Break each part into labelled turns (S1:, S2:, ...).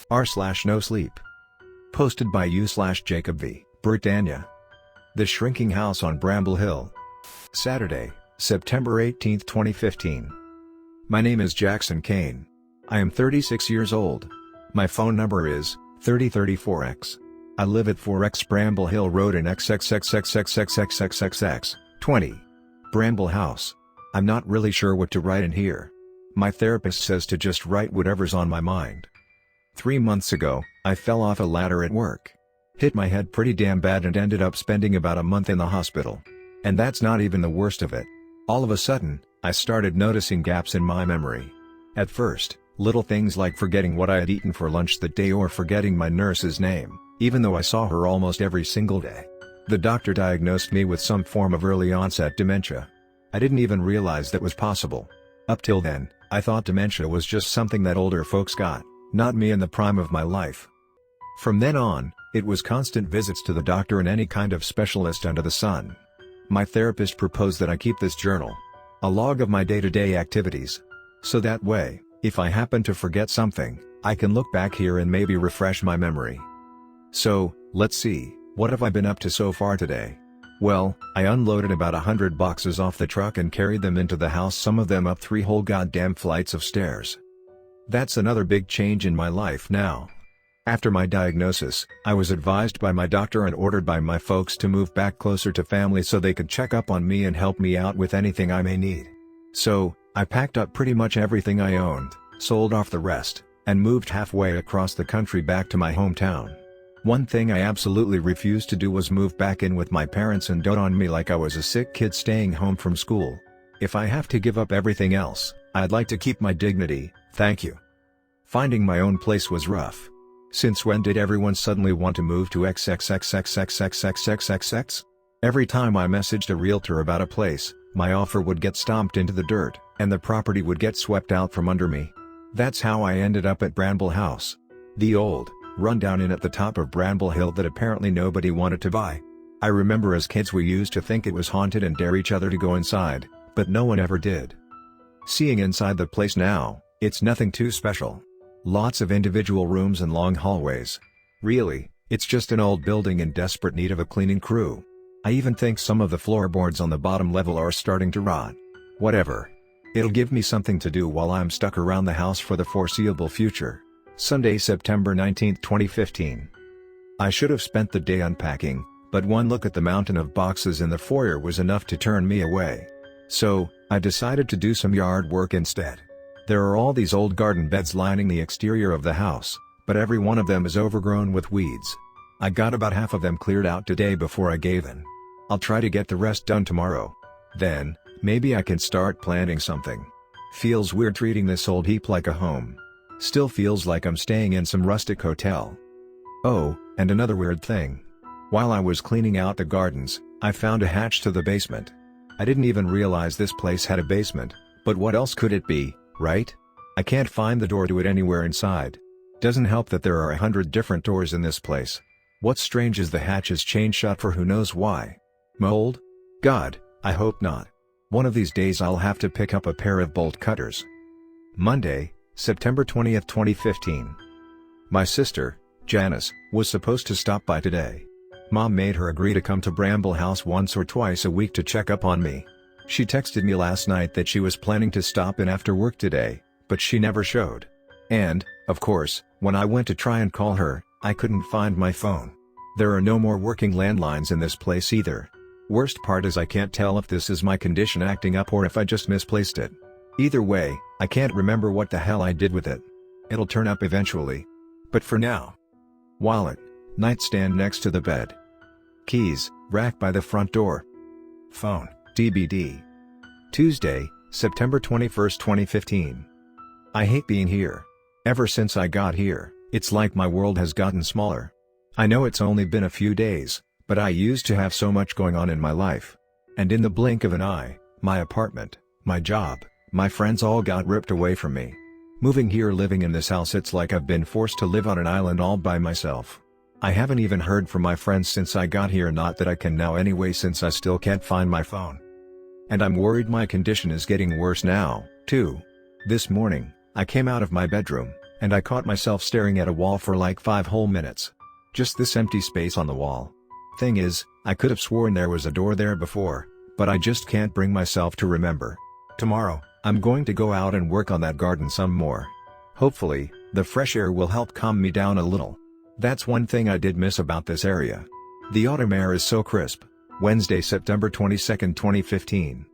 S1: r/NoSleep. Posted by u/JacobviBritannia. The Shrinking House on Bramble Hill. Saturday, September 18, 2015. My name is Jackson Kane. I am 36 years old. My phone number is 3034X. I live at 4X Bramble Hill Road in XXXXXXXXXX, 20. Bramble House. I'm not really sure what to write in here. My therapist says to just write whatever's on my mind. 3 months ago, I fell off a ladder at work. Hit my head pretty damn bad and ended up spending about a month in the hospital. And that's not even the worst of it. All of a sudden, I started noticing gaps in my memory. At first, little things like forgetting what I had eaten for lunch that day or forgetting my nurse's name, even though I saw her almost every single day. The doctor diagnosed me with some form of early onset dementia. I didn't even realize that was possible. Up till then, I thought dementia was just something that older folks got, not me in the prime of my life. From then on, it was constant visits to the doctor and any kind of specialist under the sun. My therapist proposed that I keep this journal, a log of my day-to-day activities. So that way, if I happen to forget something, I can look back here and maybe refresh my memory. So, let's see, what have I been up to so far today? Well, I unloaded about 100 boxes off the truck and carried them into the house, some of them up 3 whole goddamn flights of stairs. That's another big change in my life now. After my diagnosis, I was advised by my doctor and ordered by my folks to move back closer to family so they could check up on me and help me out with anything I may need. So, I packed up pretty much everything I owned, sold off the rest, and moved halfway across the country back to my hometown. One thing I absolutely refused to do was move back in with my parents and dote on me like I was a sick kid staying home from school. If I have to give up everything else, I'd like to keep my dignity, thank you. Finding my own place was rough. Since when did everyone suddenly want to move to XXXXXXXXXX? Every time I messaged a realtor about a place, my offer would get stomped into the dirt, and the property would get swept out from under me. That's how I ended up at Bramble House. The old, rundown inn at the top of Bramble Hill that apparently nobody wanted to buy. I remember as kids we used to think it was haunted and dare each other to go inside, but no one ever did. Seeing inside the place now, it's nothing too special. Lots of individual rooms and long hallways. Really, it's just an old building in desperate need of a cleaning crew. I even think some of the floorboards on the bottom level are starting to rot. Whatever. It'll give me something to do while I'm stuck around the house for the foreseeable future. Sunday, September 19, 2015. I should have spent the day unpacking, but one look at the mountain of boxes in the foyer was enough to turn me away. So, I decided to do some yard work instead. There are all these old garden beds lining the exterior of the house, but every one of them is overgrown with weeds. I got about half of them cleared out today before I gave in. I'll try to get the rest done tomorrow. Then, maybe I can start planting something. Feels weird treating this old heap like a home. Still feels like I'm staying in some rustic hotel. Oh, and another weird thing. While I was cleaning out the gardens, I found a hatch to the basement. I didn't even realize this place had a basement, but what else could it be, right? I can't find the door to it anywhere inside. Doesn't help that there are 100 different doors in this place. What's strange is the hatch is chained shut for who knows why. Mold? God, I hope not. One of these days I'll have to pick up a pair of bolt cutters. Monday, September 20, 2015. My sister, Janice, was supposed to stop by today. Mom made her agree to come to Bramble House once or twice a week to check up on me. She texted me last night that she was planning to stop in after work today, but she never showed. And, of course, when I went to try and call her, I couldn't find my phone. There are no more working landlines in this place either. Worst part is I can't tell if this is my condition acting up or if I just misplaced it. Either way, I can't remember what the hell I did with it. It'll turn up eventually. But for now. Wallet, nightstand next to the bed. Keys, rack by the front door. Phone, TBD. Tuesday, September 21, 2015. I hate being here. Ever since I got here, it's like my world has gotten smaller. I know it's only been a few days, but I used to have so much going on in my life. And in the blink of an eye, my apartment, my job, my friends all got ripped away from me. Moving here, living in this house, it's like I've been forced to live on an island all by myself. I haven't even heard from my friends since I got here, not that I can now anyway since I still can't find my phone. And I'm worried my condition is getting worse now, too. This morning, I came out of my bedroom, and I caught myself staring at a wall for like 5 whole minutes. Just this empty space on the wall. Thing is, I could have sworn there was a door there before, but I just can't bring myself to remember. Tomorrow, I'm going to go out and work on that garden some more. Hopefully, the fresh air will help calm me down a little. That's one thing I did miss about this area. The autumn air is so crisp. Wednesday, September 22, 2015.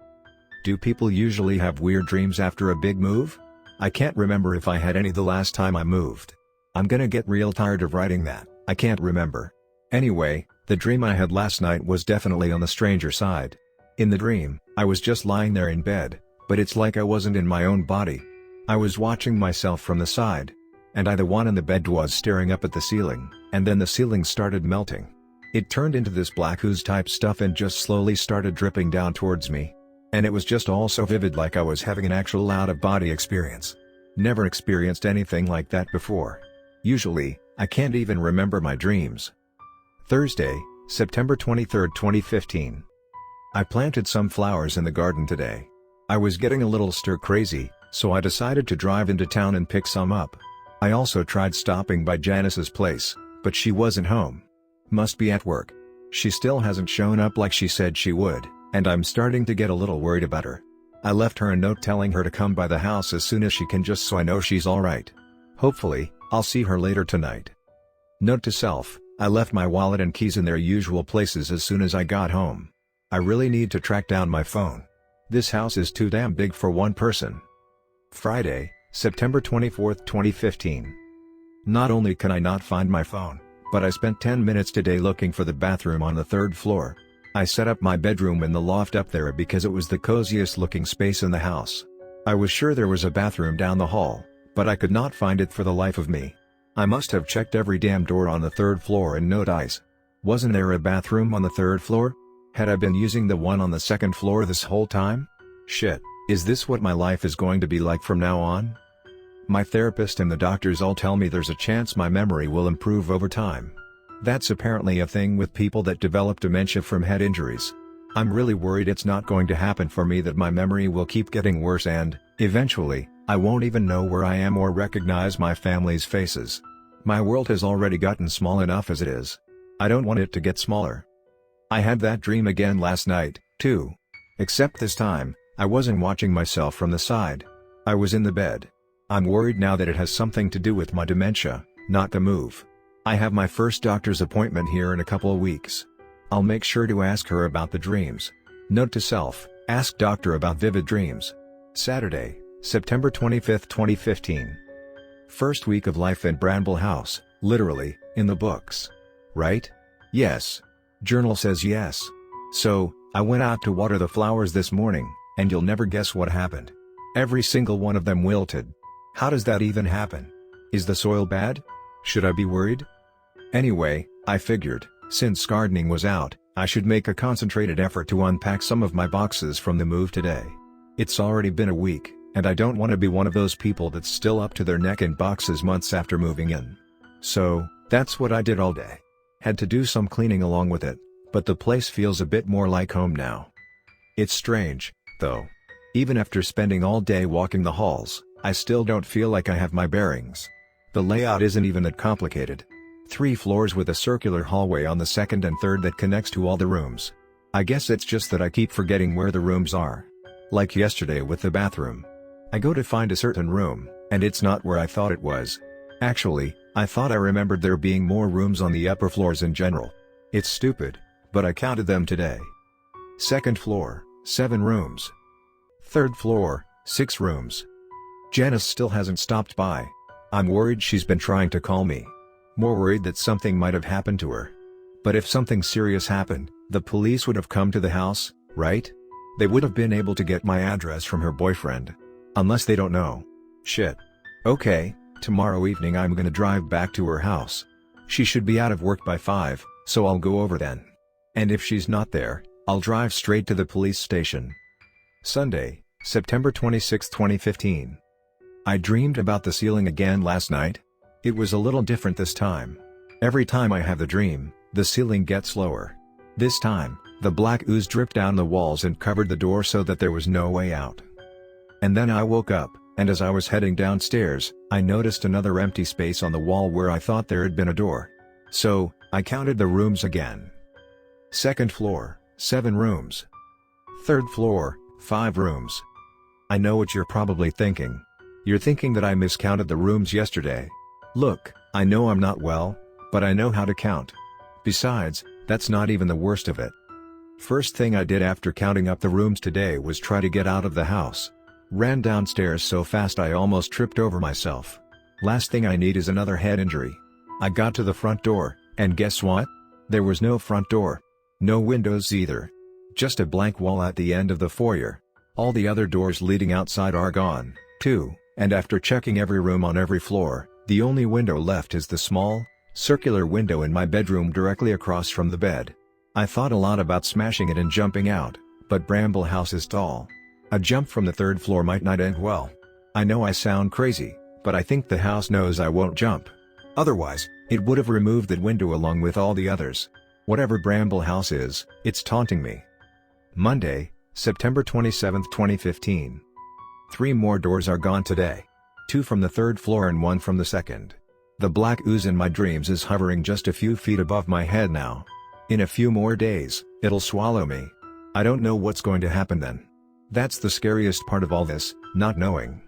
S1: Do people usually have weird dreams after a big move? I can't remember if I had any the last time I moved. I'm gonna get real tired of writing that, I can't remember. Anyway, the dream I had last night was definitely on the stranger side. In the dream, I was just lying there in bed, but it's like I wasn't in my own body. I was watching myself from the side. And I, the one in the bed, was staring up at the ceiling, and then the ceiling started melting. It turned into this black ooze type stuff and just slowly started dripping down towards me. And it was just all so vivid, like I was having an actual out-of-body experience. Never experienced anything like that before. Usually, I can't even remember my dreams. Thursday, September 23, 2015. I planted some flowers in the garden today. I was getting a little stir-crazy, so I decided to drive into town and pick some up. I also tried stopping by Janice's place, but she wasn't home. Must be at work. She still hasn't shown up like she said she would, and I'm starting to get a little worried about her. I left her a note telling her to come by the house as soon as she can, just so I know she's alright. Hopefully, I'll see her later tonight. Note to self: I left my wallet and keys in their usual places as soon as I got home. I really need to track down my phone. This house is too damn big for one person. Friday, September 24, 2015. Not only can I not find my phone, but I spent 10 minutes today looking for the bathroom on the 3rd floor. I set up my bedroom in the loft up there because it was the coziest looking space in the house. I was sure there was a bathroom down the hall, but I could not find it for the life of me. I must have checked every damn door on the 3rd floor and no dice. Wasn't there a bathroom on the 3rd floor? Had I been using the one on the 2nd floor this whole time? Shit, is this what my life is going to be like from now on? My therapist and the doctors all tell me there's a chance my memory will improve over time. That's apparently a thing with people that develop dementia from head injuries. I'm really worried it's not going to happen for me, that my memory will keep getting worse and, eventually, I won't even know where I am or recognize my family's faces. My world has already gotten small enough as it is. I don't want it to get smaller. I had that dream again last night, too. Except this time, I wasn't watching myself from the side. I was in the bed. I'm worried now that it has something to do with my dementia, not the move. I have my first doctor's appointment here in a couple of weeks. I'll make sure to ask her about the dreams. Note to self: ask doctor about vivid dreams. Saturday, September 25, 2015. First week of life in Bramble House, literally, in the books. Right? Yes. Journal says yes. So, I went out to water the flowers this morning, and you'll never guess what happened. Every single one of them wilted. How does that even happen? Is the soil bad? Should I be worried? Anyway, I figured, since gardening was out, I should make a concentrated effort to unpack some of my boxes from the move today. It's already been a week, and I don't want to be one of those people that's still up to their neck in boxes months after moving in. So, that's what I did all day. Had to do some cleaning along with it, but the place feels a bit more like home now. It's strange, though. Even after spending all day walking the halls, I still don't feel like I have my bearings. The layout isn't even that complicated. 3 floors with a circular hallway on the 2nd and 3rd that connects to all the rooms. I guess it's just that I keep forgetting where the rooms are. Like yesterday with the bathroom. I go to find a certain room, and it's not where I thought it was. Actually, I thought I remembered there being more rooms on the upper floors in general. It's stupid, but I counted them today. 2nd floor, 7 rooms. 3rd floor, 6 rooms. Janice still hasn't stopped by. I'm worried she's been trying to call me. More worried that something might have happened to her. But if something serious happened, the police would have come to the house, right? They would have been able to get my address from her boyfriend. Unless they don't know. Shit. Okay, tomorrow evening I'm gonna drive back to her house. She should be out of work by 5, so I'll go over then. And if she's not there, I'll drive straight to the police station. Sunday, September 26, 2015. I dreamed about the ceiling again last night. It was a little different this time. Every time I have the dream, the ceiling gets lower. This time, the black ooze dripped down the walls and covered the door so that there was no way out. And then I woke up, and as I was heading downstairs, I noticed another empty space on the wall where I thought there had been a door. So, I counted the rooms again. Second floor, 7 rooms. Third floor, 5 rooms. I know what you're probably thinking. You're thinking that I miscounted the rooms yesterday. Look, I know I'm not well, but I know how to count. Besides, that's not even the worst of it. First thing I did after counting up the rooms today was try to get out of the house. Ran downstairs so fast I almost tripped over myself. Last thing I need is another head injury. I got to the front door, and guess what? There was no front door. No windows either. Just a blank wall at the end of the foyer. All the other doors leading outside are gone, too, and after checking every room on every floor, the only window left is the small, circular window in my bedroom directly across from the bed. I thought a lot about smashing it and jumping out, but Bramble House is tall. A jump from the 3rd floor might not end well. I know I sound crazy, but I think the house knows I won't jump. Otherwise, it would have removed that window along with all the others. Whatever Bramble House is, it's taunting me. Monday, September 27, 2015. 3 more doors are gone today. 2 from the 3rd floor and 1 from the 2nd. The black ooze in my dreams is hovering just a few feet above my head now. In a few more days, it'll swallow me. I don't know what's going to happen then. That's the scariest part of all this, not knowing.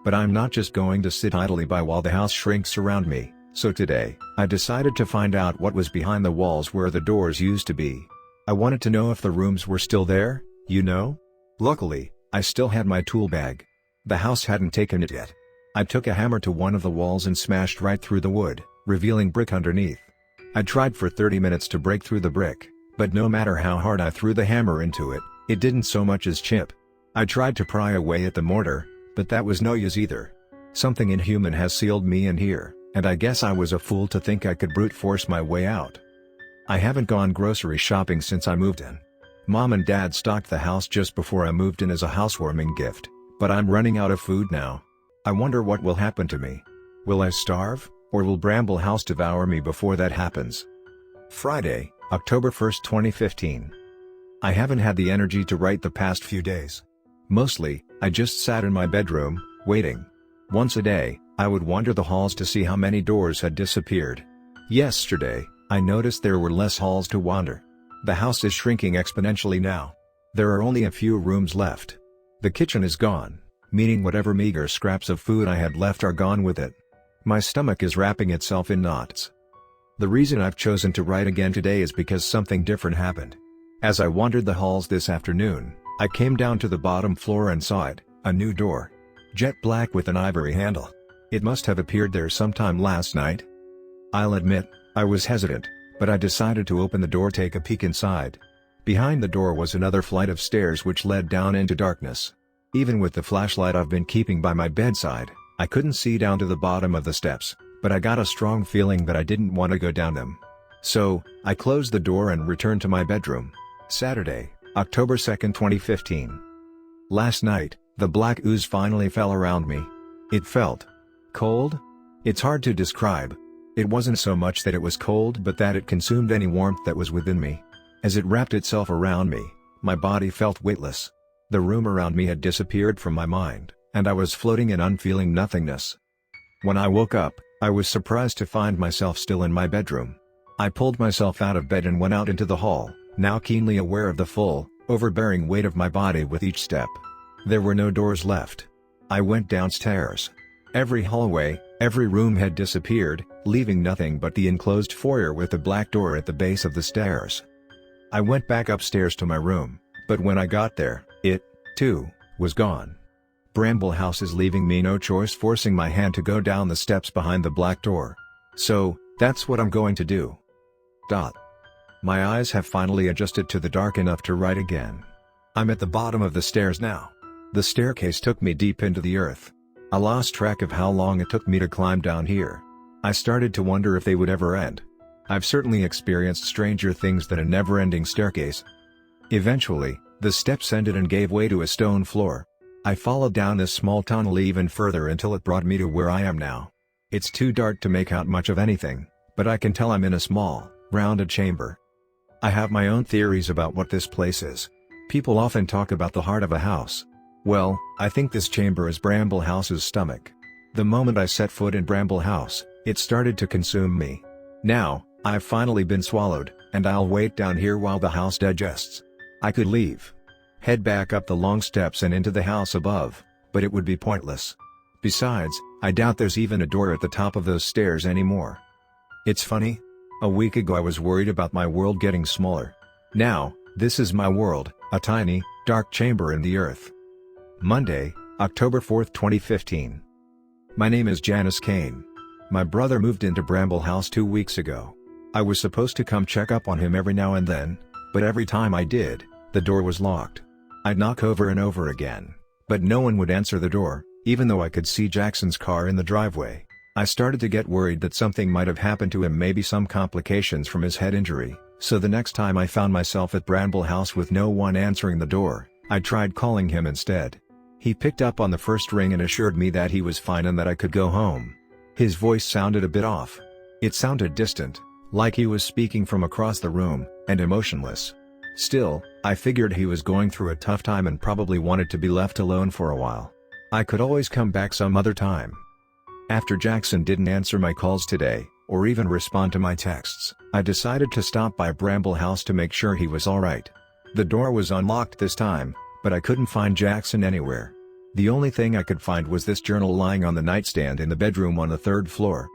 S1: But I'm not just going to sit idly by while the house shrinks around me, so today, I decided to find out what was behind the walls where the doors used to be. I wanted to know if the rooms were still there, you know? Luckily, I still had my tool bag. The house hadn't taken it yet. I took a hammer to one of the walls and smashed right through the wood, revealing brick underneath. I tried for 30 minutes to break through the brick, but no matter how hard I threw the hammer into it, it didn't so much as chip. I tried to pry away at the mortar, but that was no use either. Something inhuman has sealed me in here, and I guess I was a fool to think I could brute force my way out. I haven't gone grocery shopping since I moved in. Mom and Dad stocked the house just before I moved in as a housewarming gift, but I'm running out of food now. I wonder what will happen to me. Will I starve, or will Bramble House devour me before that happens? Friday, October 1, 2015. I haven't had the energy to write the past few days. Mostly, I just sat in my bedroom, waiting. Once a day, I would wander the halls to see how many doors had disappeared. Yesterday, I noticed there were less halls to wander. The house is shrinking exponentially now. There are only a few rooms left. The kitchen is gone, meaning whatever meager scraps of food I had left are gone with it. My stomach is wrapping itself in knots. The reason I've chosen to write again today is because something different happened. As I wandered the halls this afternoon, I came down to the bottom floor and saw it, a new door. Jet black with an ivory handle. It must have appeared there sometime last night. I'll admit, I was hesitant, but I decided to open the door, take a peek inside. Behind the door was another flight of stairs which led down into darkness. Even with the flashlight I've been keeping by my bedside, I couldn't see down to the bottom of the steps, but I got a strong feeling that I didn't want to go down them. So, I closed the door and returned to my bedroom. Saturday, October 2, 2015. Last night, the black ooze finally fell around me. It felt cold? It's hard to describe. It wasn't so much that it was cold but that it consumed any warmth that was within me. As it wrapped itself around me, my body felt weightless. The room around me had disappeared from my mind, and I was floating in unfeeling nothingness. When I woke up, I was surprised to find myself still in my bedroom. I pulled myself out of bed and went out into the hall, now keenly aware of the full, overbearing weight of my body with each step. There were no doors left. I went downstairs. Every hallway, every room had disappeared, leaving nothing but the enclosed foyer with the black door at the base of the stairs. I went back upstairs to my room, but when I got there, it, too, was gone. Bramble House is leaving me no choice, forcing my hand to go down the steps behind the black door. So, that's what I'm going to do. My eyes have finally adjusted to the dark enough to write again. I'm at the bottom of the stairs now. The staircase took me deep into the earth. I lost track of how long it took me to climb down here. I started to wonder if they would ever end. I've certainly experienced stranger things than a never-ending staircase. Eventually, the steps ended and gave way to a stone floor. I followed down this small tunnel even further until it brought me to where I am now. It's too dark to make out much of anything, but I can tell I'm in a small, rounded chamber. I have my own theories about what this place is. People often talk about the heart of a house. Well, I think this chamber is Bramble House's stomach. The moment I set foot in Bramble House, it started to consume me. Now, I've finally been swallowed, and I'll wait down here while the house digests. I could leave. Head back up the long steps and into the house above, but it would be pointless. Besides, I doubt there's even a door at the top of those stairs anymore. It's funny. A week ago I was worried about my world getting smaller. Now, this is my world, a tiny, dark chamber in the earth. Monday, October 4, 2015. My name is Janice Kane. My brother moved into Bramble House 2 weeks ago. I was supposed to come check up on him every now and then, but every time I did, the door was locked. I'd knock over and over again, but no one would answer the door, even though I could see Jackson's car in the driveway. I started to get worried that something might have happened to him, maybe some complications from his head injury, so the next time I found myself at Bramble House with no one answering the door, I tried calling him instead. He picked up on the first ring and assured me that he was fine and that I could go home. His voice sounded a bit off. It sounded distant, like he was speaking from across the room, and emotionless. Still, I figured he was going through a tough time and probably wanted to be left alone for a while. I could always come back some other time. After Jackson didn't answer my calls today, or even respond to my texts, I decided to stop by Bramble House to make sure he was alright. The door was unlocked this time, but I couldn't find Jackson anywhere. The only thing I could find was this journal lying on the nightstand in the bedroom on the 3rd floor.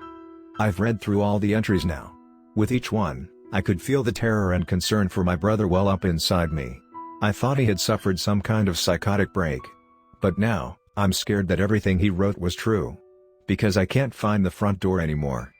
S1: I've read through all the entries now. With each one, I could feel the terror and concern for my brother well up inside me. I thought he had suffered some kind of psychotic break. But now, I'm scared that everything he wrote was true. Because I can't find the front door anymore,